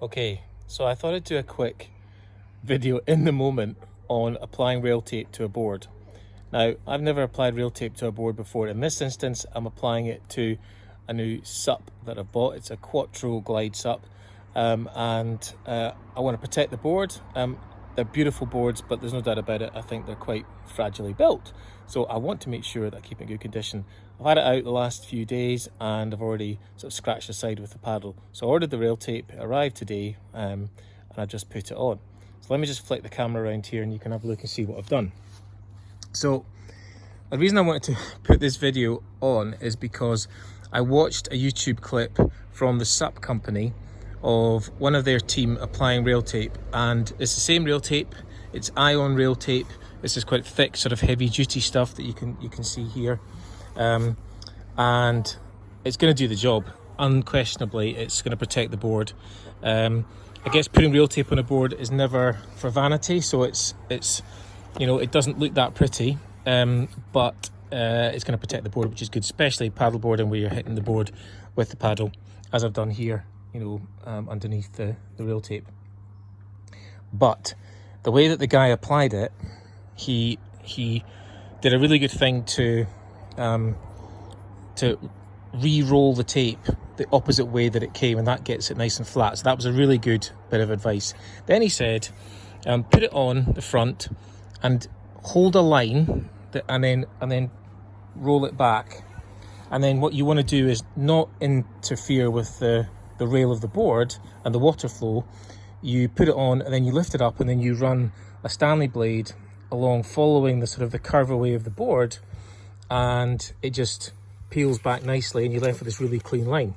Okay, so I thought I'd do a quick video in the moment on applying rail tape to a board. Now, I've never applied rail tape to a board before. In this instance, I'm applying it to a new SUP that I've bought. It's a Quattro SUP, and I want to protect the board. They're beautiful boards, but there's no doubt about it, I think they're quite fragilely built. So I want to make sure that I keep it in good condition. I've had it out the last few days and I've already sort of scratched the side with the paddle. So I ordered the rail tape, it arrived today, and I just put it on. So let me just flick the camera around here and you can have a look and see what I've done. So the reason I wanted to put this video on is because I watched a YouTube clip from the Sup company of one of their team applying rail tape, and it's the same rail tape. It's ion rail tape. This is quite thick, sort of heavy duty stuff that you can see here, and it's going to do the job. Unquestionably, it's going to protect the board. I guess putting rail tape on a board is never for vanity, so it's you know, it doesn't look that pretty, but it's going to protect the board, which is good, especially paddle boarding where you're hitting the board with the paddle, as I've done here, you know, underneath the rail tape. But the way that the guy applied it, he did a really good thing to re-roll the tape the opposite way that it came, and that gets it nice and flat. So that was a really good bit of advice. Then he said, put it on the front and hold a line, and then roll it back. And then what you want to do is not interfere with the rail of the board and the water flow. You put it on and then you lift it up, and then you run a Stanley blade along, following the sort of the curve away of the board, and it just peels back nicely and you're left with this really clean line.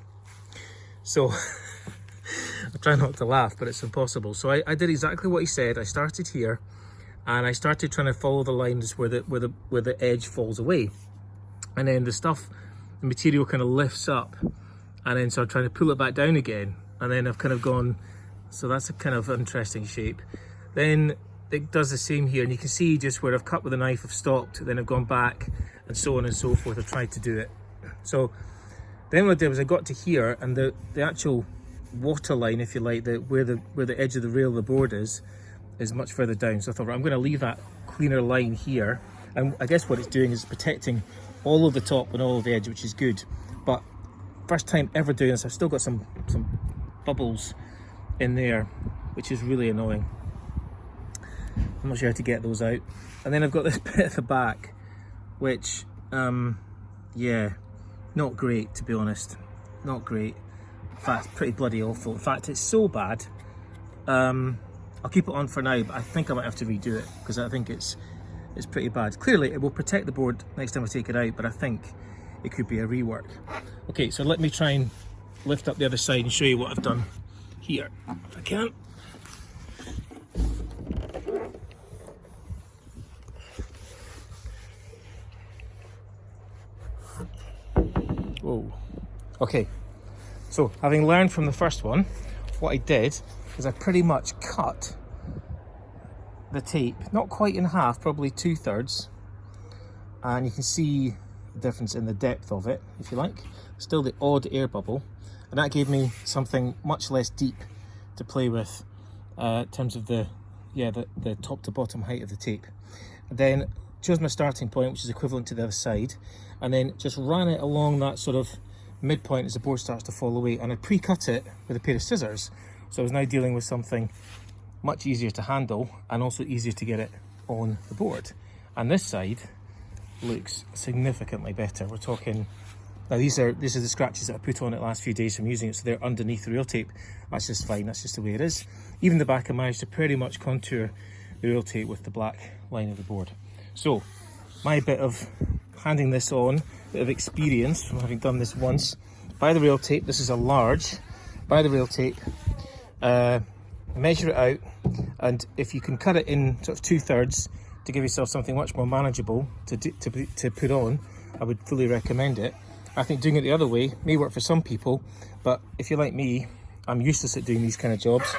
So I try not to laugh, but it's impossible. So I did exactly what he said. I started here and I started trying to follow the lines where the edge falls away, and then the material kind of lifts up, and then so I'm trying to pull it back down again, and then I've kind of gone, so that's a kind of interesting shape. Then it does the same here, and you can see just where I've cut with a knife, I've stopped, then I've gone back, and so on and so forth. I've tried to do it. So then what I did was I got to here, and the actual water line, if you like, where the edge of the rail of the board is much further down. So I thought, right, I'm going to leave that cleaner line here, and I guess what it's doing is protecting all of the top and all of the edge, which is good. But first time ever doing this, I've still got some bubbles in there, which is really annoying. I'm not sure how to get those out. And then I've got this bit at the back, which yeah, not great, to be honest. Not great. In fact, pretty bloody awful. In fact, it's so bad. I'll keep it on for now, but I think I might have to redo it because I think it's pretty bad. Clearly it will protect the board next time I take it out, but I think it could be a rework. Okay, so let me try and lift up the other side and show you what I've done here, if I can. Whoa. Okay, so having learned from the first one, what I did is I pretty much cut the tape, not quite in half, probably 2/3, and you can see the difference in the depth of it, if you like. Still the odd air bubble, and that gave me something much less deep to play with in terms of the top to bottom height of the tape. And then chose my starting point, which is equivalent to the other side, and then just ran it along that sort of midpoint as the board starts to fall away, and I pre-cut it with a pair of scissors. So I was now dealing with something much easier to handle and also easier to get it on the board. And this side looks significantly better. We're talking, now these are the scratches that I put on it last few days from using it, so they're underneath the rail tape. That's just fine, that's just the way it is. Even the back I managed to pretty much contour the rail tape with the black line of the board. So my bit of handing this on, bit of experience from having done this once. Buy the rail tape, this is a large. Buy the rail tape, measure it out, and if you can cut it in sort of 2/3 to give yourself something much more manageable to put on, I would fully recommend it. I think doing it the other way may work for some people, but if you're like me, I'm useless at doing these kind of jobs,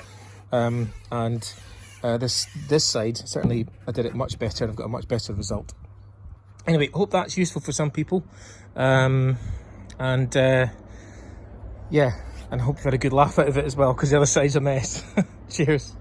this side, certainly I did it much better and I've got a much better result. Anyway, I hope that's useful for some people, yeah, and hope you had a good laugh out of it as well, because the other side's a mess. Cheers.